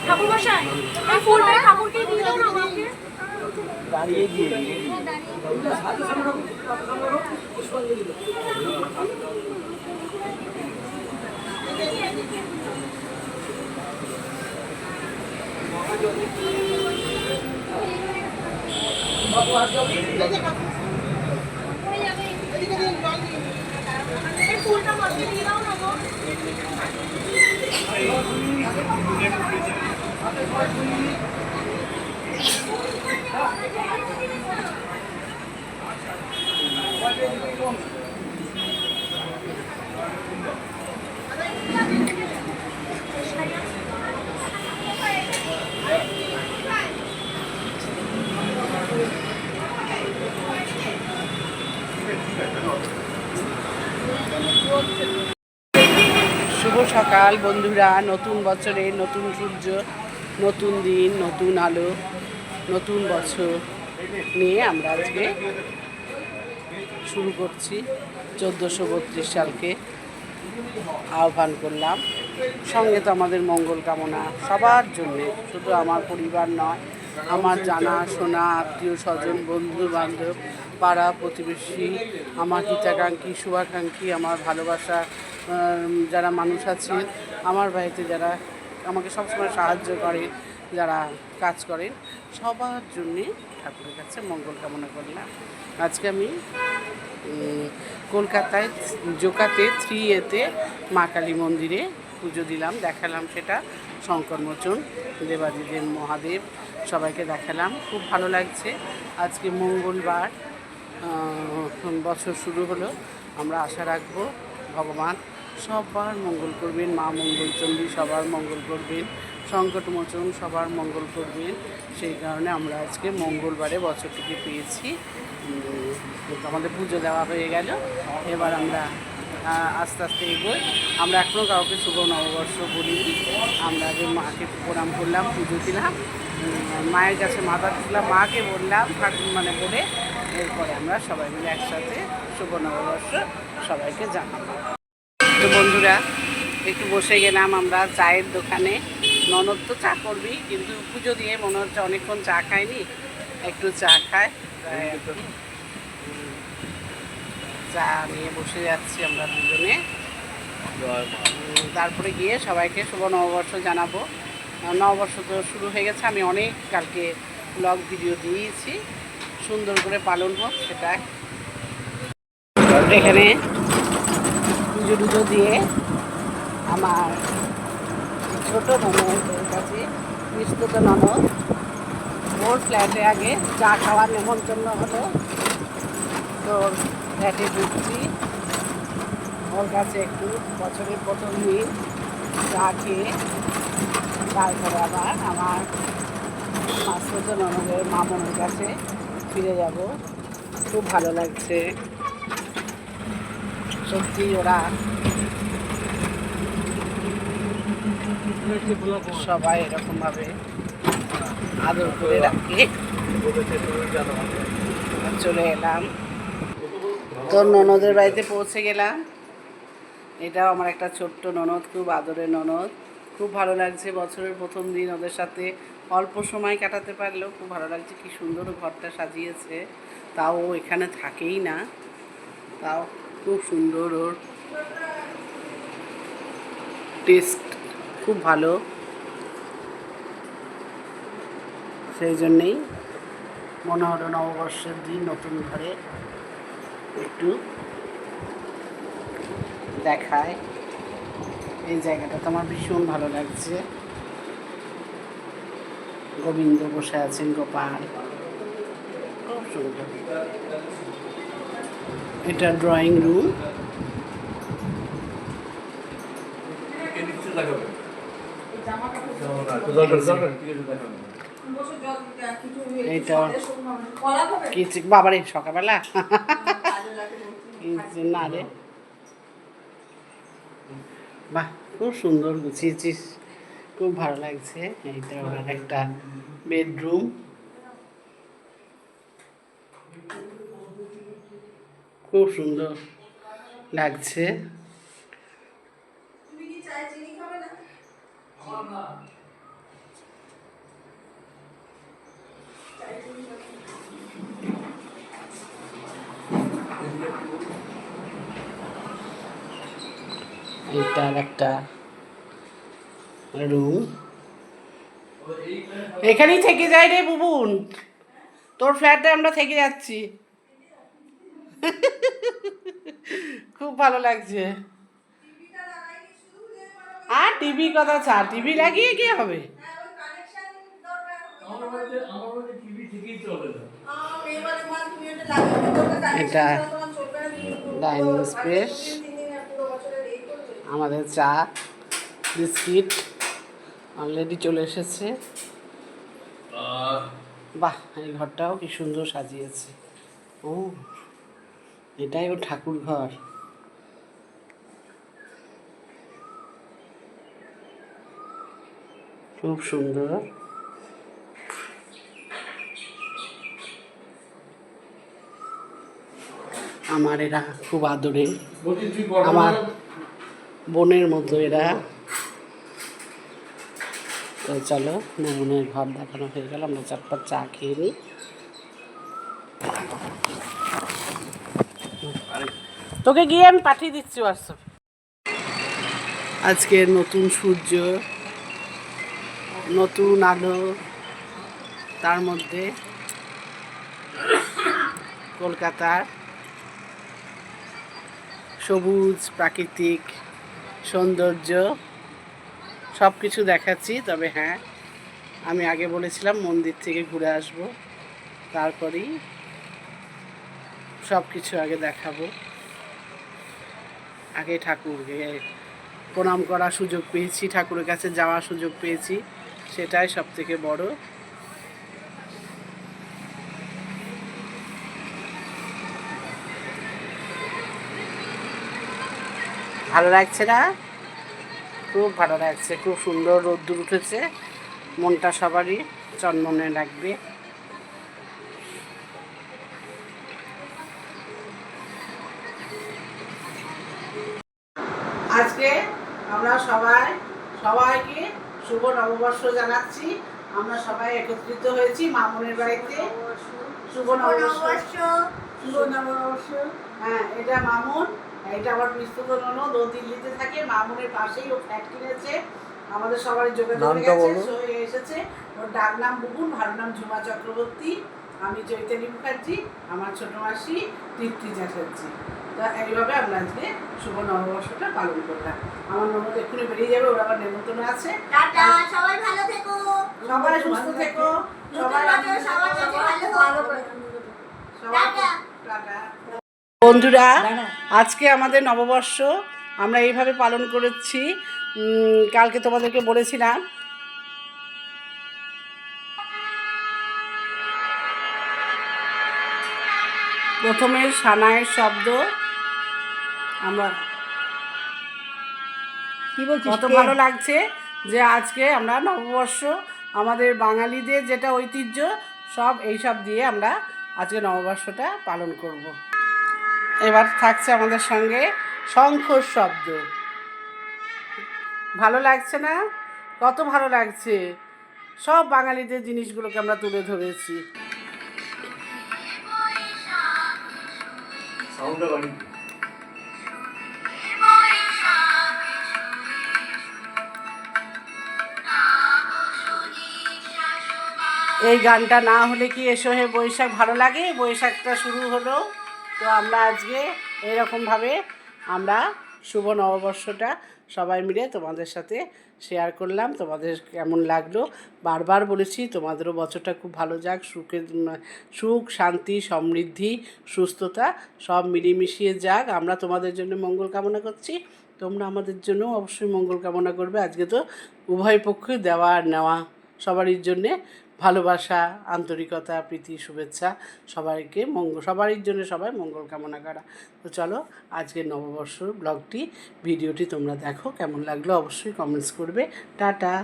ঠাকুর মশাই এই ফুলটা ঠাকুরকে দিয়ে দাও না আমাকে। দাঁড়িয়ে দিয়ে এই ফুলটা আমাকে দিয়ে দাও না গো। শুভ সকাল বন্ধুরা, নতুন বছরে নতুন সূর্য, নতুন দিন, নতুন আলো, নতুন বছর নিয়ে আমরা আজকে শুরু করছি। 1432 সালকে আহ্বান করলাম। সঙ্গে তো আমাদের মঙ্গল কামনা সবার জন্যে, শুধু আমার পরিবার নয়, আমার জানা শোনা আত্মীয় স্বজন, বন্ধু বান্ধব, পাড়া প্রতিবেশী, আমার হিতাকাঙ্ক্ষী শুভাকাঙ্ক্ষী, আমার ভালোবাসা যারা মানুষ আছেন, আমার বাড়িতে যারা আমাকে সবসময় সাহায্য করেন, যারা কাজ করেন, সবার জন্যে ঠাকুরের কাছে মঙ্গল কামনা করলাম। আজকে আমি কলকাতায় জোকাতে 3A-তে মা কালী মন্দিরে পুজো দিলাম, দেখালাম সেটা। শঙ্করমোচন, দেবাদিদেব মহাদেব সবাইকে দেখালাম, খুব ভালো লাগছে। আজকে মঙ্গলবার, বছর শুরু হলো। আমরা আশা রাখবো ভগবান সবার মঙ্গল করবেন, মা মঙ্গলচণ্ডী সবার মঙ্গল করবেন, সংকটমোচন সবার মঙ্গল করবেন। সেই কারণে আমরা আজকে মঙ্গলবারে বছরটিকে পেয়েছি। আমাদের পুজো দেওয়া হয়ে গেল, এবার আমরা আস্তে আস্তে এগোই। আমরা এখনও কাউকে শুভ নববর্ষ বলিনি। আমরা যে মাকে প্রণাম করলাম, পুজো দিলাম, মায়ের কাছে মাথা তুললাম, মাকে বললাম ঠাকুর বলে, এরপরে আমরা সবাই মিলে একসাথে শুভ নববর্ষ সবাইকে জানাবো। তো বন্ধুরা, একটু বসে গেলাম আমরা চায়ের দোকানে। ননদ তো চা করবি, কিন্তু পুজো দিয়ে মনে হচ্ছে অনেকক্ষণ চা খাইনি, একটু চা খায়। চা নিয়ে বসে যাচ্ছি আমরা দুজনে। তারপরে গিয়ে সবাইকে শুভ নববর্ষ জানাবো। নববর্ষ তো শুরু হয়ে গেছে, আমি অনেক কালকে ব্লগ ভিডিও দিয়েছি, সুন্দর করে পালন হোক সেটা। এখানে পুজো টুজো দিয়ে আমার ছোটো ননদের কাছে, মিষ্টি তো ননদ, ওর ফ্ল্যাটে আগে চা খাওয়ার নেমন্তন্ন হলো, তোর ফ্ল্যাটে ঢুকছি। ওর কাছে একটু বছরের প্রথম দিন চা খেয়ে তারপরে আবার আমার মাসুতো ননদের মামনের কাছে ফিরে যাব। খুব ভালো লাগছে সত্যি, ওরা সবাই এরকমভাবে আদর করে রাখে। চলে এলাম, তোর ননদের বাড়িতে পৌঁছে গেলাম। এটাও আমার একটা ছোট্ট ননদ, খুব আদরের ননদ। খুব ভালো লাগছে, বছরের প্রথম দিন ওদের সাথে অল্প সময় কাটাতে পারলেও খুব ভালো লাগছে। কি সুন্দর ঘরটা সাজিয়েছে, তাও ও এখানে থাকেই না, তাও খুব সুন্দর। ওর টেস্ট খুব ভালো, সেই জন্যেই মনে হলো নববর্ষের দিন নতুন ঘরে একটু দেখায়। এই জায়গাটা তো আমার ভীষণ ভালো লাগছে। গোবিন্দ বসে আছেন, গোপাল, খুব সুন্দর। এটা ড্রয়িং রুম। এইটা কিছু বাবারে সকালবেলা না রে, বাহ খুব সুন্দর গুছিয়েছিস, খুব ভালো লাগছে। এইটা আমার একটা বেডরুম, খুব সুন্দর লাগছে। এটা আর একটা রুম, এখানেই থেকে যাই রে বুবুন, তোর ফ্ল্যাটে আমরা থেকে যাচ্ছি। খুব ভালো লাগছে। আর টিভি কথা ছাড়, টিভি লাগিয়ে কি হবে? এটা ডাইনিং স্পেস, আমাদের চা বিস্কিট অলরেডি চলে এসেছে। বাহ, এই ঘরটাও কি সুন্দর সাজিয়েছে। ও, এটাই ও ঠাকুর ঘর। খুব সুন্দর। আমার এরা খুব আদরে, আমার বোনের মতো এরা। তো চলো, বোনের ঘর দেখানো হয়ে গেল, আমরা চটপট চা খেয়ে নিই। তোকে গিয়ে আমি পাঠিয়ে দিচ্ছি হোয়াটসঅ্যাপে। আজকের নতুন সূর্য, নতুন আলো, তার মধ্যে কলকাতার সবুজ প্রাকৃতিক সৌন্দর্য সব কিছু দেখাচ্ছি। তবে হ্যাঁ, আমি আগে বলেছিলাম মন্দির থেকে ঘুরে আসব, তারপরেই সব কিছু আগে দেখাবো। আগে ঠাকুরকে প্রণাম করার সুযোগ পেয়েছি, ঠাকুরের কাছে যাওয়ার সুযোগ পেয়েছি, সেটাই সব থেকে বড়। ভালো লাগছে না? খুব ভালো লাগছে, খুব সুন্দর রোদ্দুর উঠেছে, মনটা সবারই চনমনে লাগবে। আজকে আমরা সবাইকে শুভ নববর্ষ জানাচ্ছি। আমরা সবাই একত্রিত হয়েছি মামুনের বাড়িতে। শুভ নববর্ষ, শুভ নববর্ষ। হ্যাঁ, এটা মামুন, এটা আমার পিস্তুত ননদ, ও দিল্লিতে থাকে, মামুনের পাশেই ও ফ্ল্যাট কিনেছে। আমাদের সবার যোগাযোগ হয়ে এসেছে। ওর ডাক নাম বুবুন, ভালো নাম ঝুমা চক্রবর্তী। আমি চৈতালি মুখার্জি, আমার ছোট মাসি তৃপ্তি চ্যাটার্জি। তা এইভাবে আমরা আজকে শুভ নববর্ষটা পালন করলাম। আমার ননদ এক্ষুনি বেরিয়ে যাবে, ওর আবার নেমন্তন্ন আছে। টাটা, সবাই ভালো থেকো, সবাই সুস্থ থেকো, সবাই বন্ধুরা, আজকে আমাদের নববর্ষ আমরা এইভাবে পালন করেছি। কালকে তোমাদেরকে বলেছিলাম প্রথমে সানাইয়ের শব্দ, আমরা কত ভালো লাগছে যে আজকে আমরা নববর্ষ, আমাদের বাঙালিদের যেটা ঐতিহ্য, সব এইসব দিয়ে আমরা আজকে নববর্ষটা পালন করব। এবার থাকছে আমাদের সঙ্গে শঙ্খর শব্দ। ভালো লাগছে না? কত ভালো লাগছে, সব বাঙালিদের জিনিসগুলোকে আমরা তুলে ধরেছি। এই গানটা না হলে কি এসো হে বৈশাখ ভালো লাগে? বৈশাখটা শুরু হলো, তো আমরা আজকে এরকমভাবে আমরা শুভ নববর্ষটা সবাই মিলে তোমাদের সাথে শেয়ার করলাম। তোমাদের কেমন লাগলো? বারবার বলেছি তোমাদেরও বছরটা খুব ভালো যাক, সুখ শান্তি সমৃদ্ধি সুস্থতা সব মিলিয়ে যাক। আমরা তোমাদের জন্য মঙ্গল কামনা করছি, তোমরা আমাদের জন্য অবশ্যই মঙ্গল কামনা করবে। আজকে তো উভয় পক্ষই দেওয়া আর নেওয়া, সবারই জন্যে ভালোবাসা, আন্তরিকতা, প্রীতি, শুভেচ্ছা, সবাইকে সবারই জন্য সবাই মঙ্গল কামনা করা। তো চলো, আজকের নববর্ষ ব্লগটি ভিডিওটি তোমরা দেখো, কেমন লাগলো অবশ্যই কমেন্টস করবে। টাটা।